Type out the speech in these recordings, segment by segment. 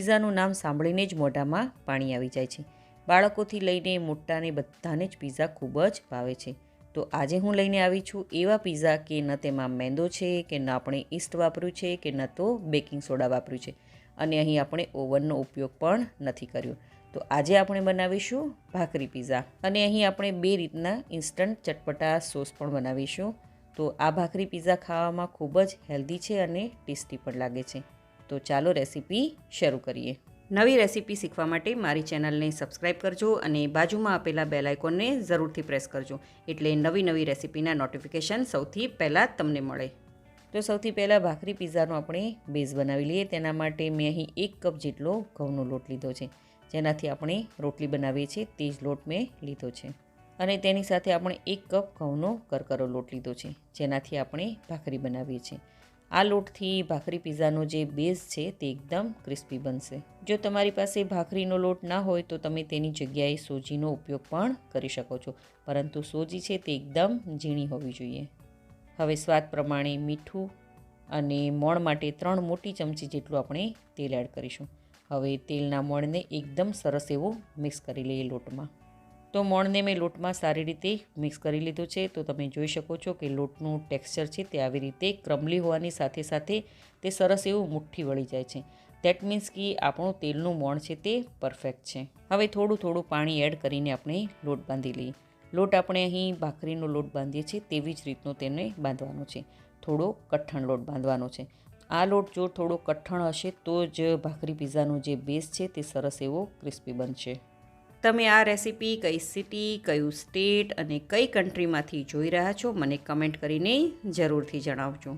પિઝાનું નામ સાંભળીને જ મોઢામાં પાણી આવી જાય છે. બાળકોથી લઈને મોટાને બધાને જ પિઝા ખૂબ જ ભાવે છે. તો આજે હું લઈને આવી છું એવા પિઝા કે ન તેમાં મેંદો છે, કે ન આપણે ઈસ્ટ વાપર્યું છે, કે ન તો બેકિંગ સોડા વાપર્યું છે, અને અહીં આપણે ઓવનનો ઉપયોગ પણ નથી કર્યો. તો આજે આપણે બનાવીશું ભાખરી પિઝા, અને અહીં આપણે 2 રીતના ઇન્સ્ટન્ટ ચટપટા સોસ પણ બનાવીશું. તો આ ભાખરી પિઝા ખાવામાં ખૂબ જ હેલ્ધી છે અને ટેસ્ટી પણ લાગે છે. તો ચાલો રેસીપી શરૂ કરીએ. નવી રેસીપી શીખવા માટે મારી ચેનલને સબસ્ક્રાઈબ કરજો અને બાજુમાં આપેલા બેલ આઇકોનને જરૂરથી પ્રેસ કરજો, એટલે નવી રેસીપીના નોટિફિકેશન સૌથી પહેલાં તમને મળે. તો સૌથી પહેલાં ભાખરી પિઝાનો આપણે બેઝ બનાવી લઈએ. તેના માટે મેં અહીં 1 કપ જેટલો ઘઉંનો લોટ લીધો છે. જેનાથી આપણે રોટલી બનાવીએ છીએ તે જ લોટ મેં લીધો છે. અને તેની સાથે આપણે 1 કપ ઘઉંનો કરકરો લોટ લીધો છે, જેનાથી આપણે ભાખરી બનાવીએ છીએ. આ લોટથી ભાખરી પિઝાનો જે બેઝ છે તે એકદમ ક્રિસ્પી બનશે. જો તમારી પાસે ભાખરીનો લોટ ના હોય તો તમે તેની જગ્યાએ સોજીનો ઉપયોગ પણ કરી શકો છો, પરંતુ સોજી છે તે એકદમ ઝીણી હોવી જોઈએ. હવે સ્વાદ પ્રમાણે મીઠું, અને મોણ માટે 3 મોટી ચમચી જેટલું આપણે તેલ એડ કરીશું. હવે તેલના મોણને એકદમ સરસ એવું મિક્સ કરી લઈએ લોટમાં. તો મોણને મેં લોટમાં સારી રીતે મિક્સ કરી લીધું છે. તો તમે જોઈ શકો છો કે લોટનું ટેક્સચર છે તે આવી રીતે ક્રમલી હોવાની સાથે સાથે તે સરસ એવું મુઠ્ઠી વળી જાય છે. દેટ મીન્સ કે આપણું તેલનું મોણ છે તે પરફેક્ટ છે. હવે થોડું પાણી એડ કરીને આપણે લોટ બાંધી લઈએ. લોટ આપણે અહીં ભાખરીનો લોટ બાંધીએ છીએ તેવી જ રીતનો તેને બાંધવાનો છે. થોડો કઠણ લોટ બાંધવાનો છે. આ લોટ જો થોડો કઠણ હશે તો જ ભાખરી પિઝાનો જે બેઝ છે તે સરસ એવો ક્રિસ્પી બનશે. તમે આ રેસીપી કઈ સિટી, કયું સ્ટેટ અને કઈ કન્ટ્રીમાંથી જોઈ રહ્યા છો મને કમેન્ટ કરીને જરૂરથી જણાવજો.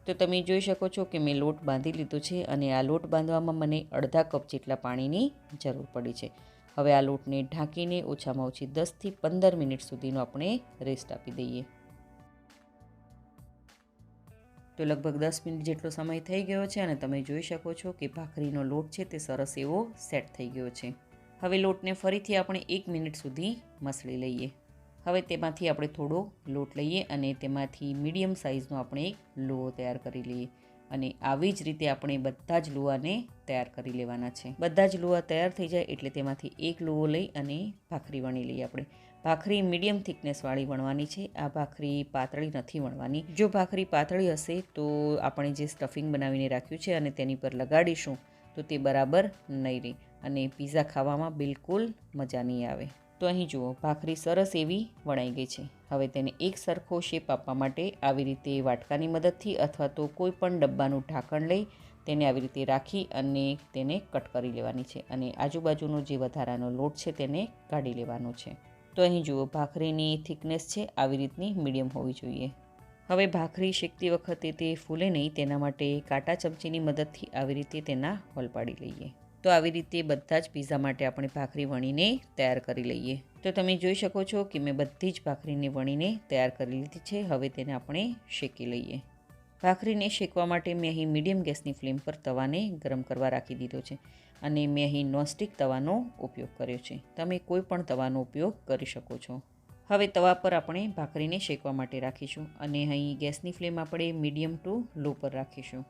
તો તમે જોઈ શકો છો કે મેં લોટ બાંધી લીધો છે, અને આ લોટ બાંધવામાં મને અડધા કપ જેટલા પાણીની જરૂર પડી છે. હવે આ લોટને ઢાંકીને ઓછામાં ઓછી 10 થી 15 મિનિટ સુધીનો આપણે રેસ્ટ આપી દઈએ. તો લગભગ 10 મિનિટ જેટલો સમય થઈ ગયો છે, અને તમે જોઈ શકો છો કે ભાખરીનો લોટ છે તે સરસ એવો સેટ થઈ ગયો છે. હવે લોટને ફરીથી આપણે 1 મિનિટ સુધી મસળી લઈએ. હવે તેમાંથી આપણે થોડો લોટ લઈએ અને તેમાંથી મીડિયમ સાઇઝનો આપણે એક લુઓ તૈયાર કરી લઈએ. અને આવી જ રીતે આપણે બધા જ લુઆને તૈયાર કરી લેવાના છે. બધા જ લુઆ તૈયાર થઈ જાય એટલે તેમાંથી એક લુઓ લઈ અને ભાખરી વણી લઈએ આપણે. ભાખરી મીડિયમ થિકનેસવાળી વણવાની છે. આ ભાખરી પાતળી નથી વણવાની. જો ભાખરી પાતળી હશે તો આપણે જે સ્ટફિંગ બનાવીને રાખ્યું છે અને તેની પર લગાડીશું તો તે બરાબર નહીં રહે, અને પિઝા ખાવામાં બિલકુલ મજા નહીં આવે. તો અહીં જુઓ, ભાખરી સરસ એવી વણાઈ ગઈ છે. હવે તેને એક સરખો શેપ આપવા માટે આવી રીતે વાટકાની મદદથી અથવા તો કોઈ પણ ડબ્બાનું ઢાંકણ લઈ તેને આવી રીતે રાખી અને તેને કટ કરી લેવાની છે, અને આજુબાજુનો જે વધારાનો લોટ છે તેને કાઢી લેવાનો છે. તો અહીં જુઓ, ભાખરીની થિકનેસ છે આવી રીતની મીડિયમ હોવી જોઈએ. હવે ભાખરી શેકતી વખતે તે ફૂલે નહીં તેના માટે કાંટા ચમચીની મદદથી આવી રીતે તેના હોલ પાડી લઈએ. તો આવી રીતે બધા જ પિઝા માટે આપણે ભાખરી વણીને તૈયાર કરી લઈએ. તો તમે જોઈ શકો છો કે મેં બધી જ ભાખરીને વણીને તૈયાર કરી લીધી છે. હવે તેને આપણે શેકી લઈએ. ભાખરીને શેકવા માટે મેં અહીં મીડિયમ ગેસની ફ્લેમ પર તવાને ગરમ કરવા રાખી દીધો છે, અને મેં અહીં નોનસ્ટિક તવાનો ઉપયોગ કર્યો છે. તમે કોઈ પણ તવાનો ઉપયોગ કરી શકો છો. હવે તવા પર આપણે ભાખરીને શેકવા માટે રાખીશું, અને અહીં ગેસની ફ્લેમ આપણે મીડિયમ ટુ લો પર રાખીશું.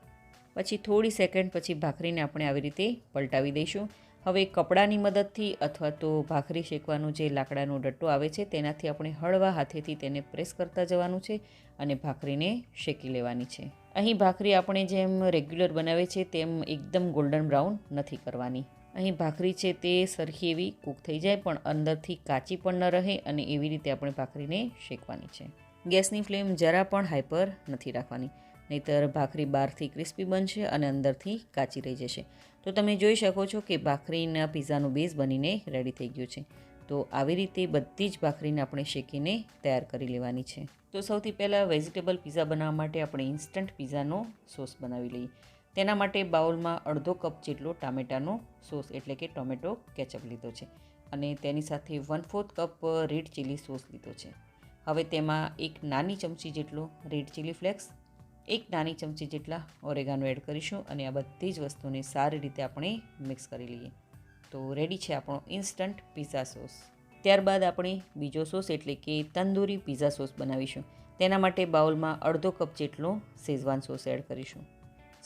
પછી થોડી સેકન્ડ પછી ભાખરીને આપણે આવી રીતે પલટાવી દઈશું. હવે કપડાની મદદથી અથવા તો ભાખરી શેકવાનો જે લાકડાનો ડટ્ટો આવે છે તેનાથી આપણે હળવા હાથેથી તેને પ્રેસ કરતા જવાનું છે અને ભાખરીને શેકી લેવાની છે. અહીં ભાખરી આપણે જેમ રેગ્યુલર બનાવે છે તેમ એકદમ ગોલ્ડન બ્રાઉન નથી કરવાની. અહીં ભાખરી છે તે સરખી એવી કૂક થઈ જાય પણ અંદરથી કાચી પણ ન રહે, અને એવી રીતે આપણે ભાખરીને શેકવાની છે. ગેસની ફ્લેમ જરા પણ હાઈ પર નથી રાખવાની, નહીંતર ભાખરી બહારથી ક્રિસ્પી બનશે અને અંદરથી કાચી રહી જશે. તો તમે જોઈ શકો છો કે ભાખરીના પિઝાનો બેઝ બનીને રેડી થઈ ગયો છે. તો આવી રીતે બધી જ ભાખરીને આપણે શેકીને તૈયાર કરી લેવાની છે. તો સૌથી પહેલાં વેજીટેબલ પિઝા બનાવવા માટે આપણે ઇન્સ્ટન્ટ પિઝાનો સોસ બનાવી લઈએ. તેના માટે બાઉલમાં અડધો કપ જેટલો ટામેટાનો સોસ એટલે કે ટોમેટો કેચઅપ લીધો છે, અને તેની સાથે 1/4 કપ રેડ ચીલી સોસ લીધો છે. હવે તેમાં એક નાની ચમચી જેટલો રેડ ચીલી ફ્લેક્સ, એક નાની ચમચી જેટલા ઓરેગાનો એડ કરીશું, અને આ બધી જ વસ્તુને સારી રીતે આપણે મિક્સ કરી લઈએ. તો રેડી છે આપણો ઇન્સ્ટન્ટ પિઝા સોસ. ત્યારબાદ આપણે બીજો સોસ એટલે કે તંદૂરી પિઝા સોસ બનાવીશું. તેના માટે બાઉલમાં અડધો કપ જેટલો શેઝવાન સોસ એડ કરીશું,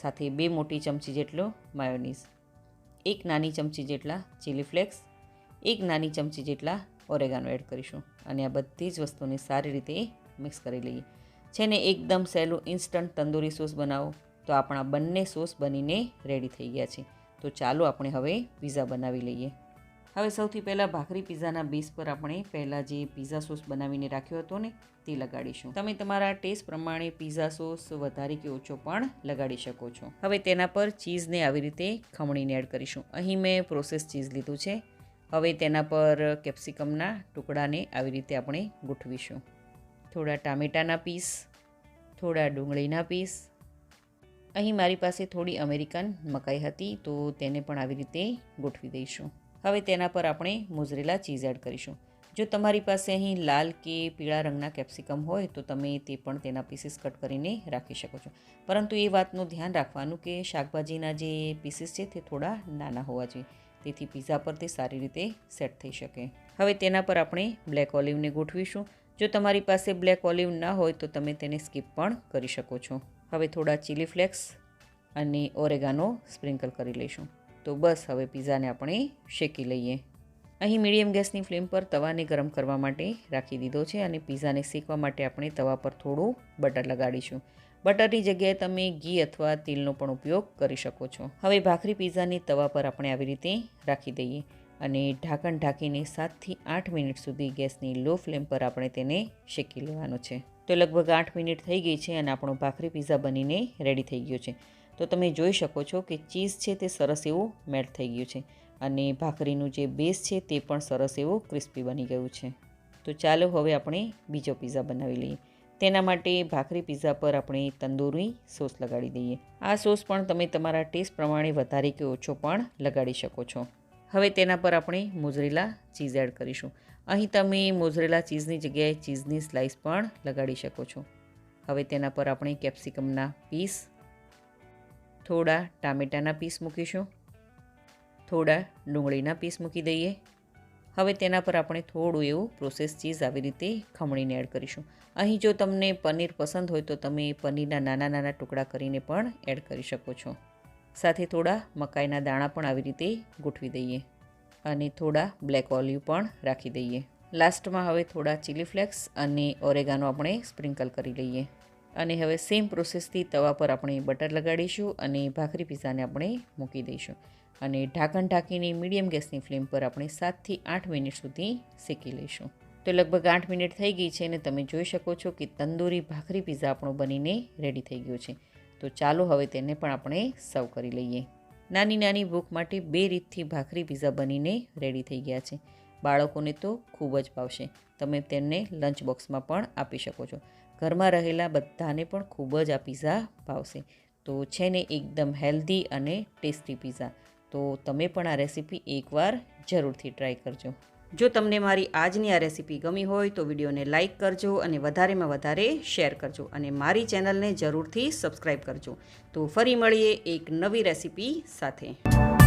સાથે 2 મોટી ચમચી જેટલો માયોનીઝ, 1 નાની ચમચી જેટલા ચીલી ફ્લેક્સ, 1 નાની ચમચી જેટલા ઓરેગાનો એડ કરીશું અને આ બધી જ વસ્તુને સારી રીતે મિક્સ કરી લઈએ. છે ને એકદમ સહેલું ઇન્સ્ટન્ટ તંદૂરી સોસ બનાવો તો આપણા બંને સોસ બનીને રેડી થઈ ગયા છે. તો ચાલો આપણે હવે પિઝા બનાવી લઈએ. હવે સૌથી પહેલાં ભાખરી પિઝાના બેઝ પર આપણે પહેલાં જે પિઝા સોસ બનાવીને રાખ્યો હતો ને તે લગાડીશું. તમે તમારા ટેસ્ટ પ્રમાણે પિઝા સોસ વધારે કે ઓછો પણ લગાડી શકો છો. હવે તેના પર ચીઝને આવી રીતે ખમણીને એડ કરીશું. અહીં મેં પ્રોસેસ ચીઝ લીધું છે. હવે તેના પર કેપ્સિકમના ટુકડાને આવી રીતે આપણે ગોઠવીશું. થોડા ટામેટાના પીસ, થોડા ડુંગળીના પીસ. અહીં મારી પાસે થોડી અમેરિકન મકાઈ હતી તો તેને પણ આવી રીતે ગોઠવી દઈશું. હવે તેના પર આપણે મોઝરેલા ચીઝ એડ કરીશું. જો તમારી પાસે અહીં લાલ કે પીળા રંગના કેપ્સિકમ હોય તો તમે તે પણ તેના પીસીસ કટ કરીને રાખી શકો છો. પરંતુ એ વાતનું ધ્યાન રાખવાનું કે શાકભાજીના જે પીસીસ છે તે થોડા નાના હોવા જોઈએ, તેથી પિઝા પર તે સારી રીતે સેટ થઈ શકે. હવે તેના પર આપણે બ્લેક ઓલિવને ગોઠવીશું. જો તમારી પાસે બ્લેક ઓલિવ ના હોય તો તમે તેને સ્કીપ પણ કરી શકો છો. હવે થોડા ચીલી ફ્લેક્સ અને ઓરેગાનો સ્પ્રિંકલ કરી લઈશું. તો બસ હવે પિઝાને આપણે શેકી લઈએ. અહીં મીડિયમ ગેસની ફ્લેમ પર તવાને ગરમ કરવા માટે રાખી દીધો છે અને પિઝાને શેકવા માટે આપણે તવા પર થોડું બટર લગાડીશું. બટરની જગ્યાએ તમે ઘી અથવા તેલનો પણ ઉપયોગ કરી શકો છો. હવે ભાખરી પિઝાને તવા પર આપણે આવી રીતે રાખી દઈએ અને ઢાંકણ ઢાંકીને 7થી 8 મિનિટ સુધી ગેસની લો ફ્લેમ પર આપણે તેને શેકી લેવાનો છે. તો લગભગ 8 મિનિટ થઈ ગઈ છે અને આપણો ભાખરી પિઝા બનીને રેડી થઈ ગયો છે. તો તમે જોઈ શકો છો કે ચીઝ છે તે સરસ એવું મેલ્ટ થઈ ગયું છે અને ભાખરીનું જે બેઝ છે તે પણ સરસ એવું ક્રિસ્પી બની ગયું છે. તો ચાલો હવે આપણે બીજો પિઝા બનાવી લઈએ. તેના માટે ભાખરી પિઝા પર આપણે તંદૂરી સોસ લગાડી દઈએ. આ સોસ પણ તમે તમારા ટેસ્ટ પ્રમાણે વધારે કે ઓછો પણ લગાડી શકો છો. હવે તેના પર આપણે મોઝરેલા ચીઝ એડ કરીશું. અહીં તમે મોઝરેલા ચીઝની જગ્યાએ ચીઝની સ્લાઇસ પણ લગાડી શકો છો. હવે તેના પર આપણે કેપ્સિકમના પીસ, થોડા ટામેટાના પીસ મૂકીશું, થોડા ડુંગળીના પીસ મૂકી દઈએ. હવે તેના પર આપણે થોડું એવું પ્રોસેસ ચીઝ આવી રીતે ખમણીને એડ કરીશું. અહીં જો તમને પનીર પસંદ હોય તો તમે પનીરના નાના નાના ટુકડા કરીને પણ એડ કરી શકો છો. સાથે થોડા મકાઈના દાણા પણ આવી રીતે ગોઠવી દઈએ અને થોડા બ્લેક ઓલિવ પણ રાખી દઈએ. લાસ્ટમાં હવે થોડા ચીલી ફ્લેક્સ અને ઓરેગાનો આપણે સ્પ્રિંકલ કરી લઈએ અને હવે સેમ પ્રોસેસથી તવા પર આપણે બટર લગાડીશું અને ભાખરી પિઝાને આપણે મૂકી દઈશું અને ઢાંકણ ઢાંકીને મીડિયમ ગેસની ફ્લેમ પર આપણે 7થી 8 મિનિટ સુધી શેકી લઈશું. તો લગભગ 8 મિનિટ થઈ ગઈ છે અને તમે જોઈ શકો છો કે તંદૂરી ભાખરી પિઝા આપણો બનીને રેડી થઈ ગયો છે. તો ચાલો હવે તેને પણ આપણે સર્વ કરી લઈએ. નાની નાની ભૂખ માટે 2 રીતથી ભાખરી પિઝા બનીને રેડી થઈ ગયા છે. બાળકોને તો ખૂબ જ ભાવશે. તમે તેમને લંચ બોક્સમાં પણ આપી શકો છો. ઘરમાં રહેલા બધાને પણ ખૂબ જ આ પિઝા ભાવશે. તો છે ને એકદમ હેલ્ધી અને ટેસ્ટી પિઝા. તો તમે પણ આ રેસીપી એકવાર જરૂરથી ટ્રાય કરજો. જો તમને મારી આજની આ રેસીપી ગમી હોય તો વિડીયોને લાઇક કરજો અને વધારેમાં વધારે શેર કરજો અને મારી ચેનલને જરૂરથી સબસ્ક્રાઈબ કરજો. તો ફરી મળીએ એક નવી રેસીપી સાથે.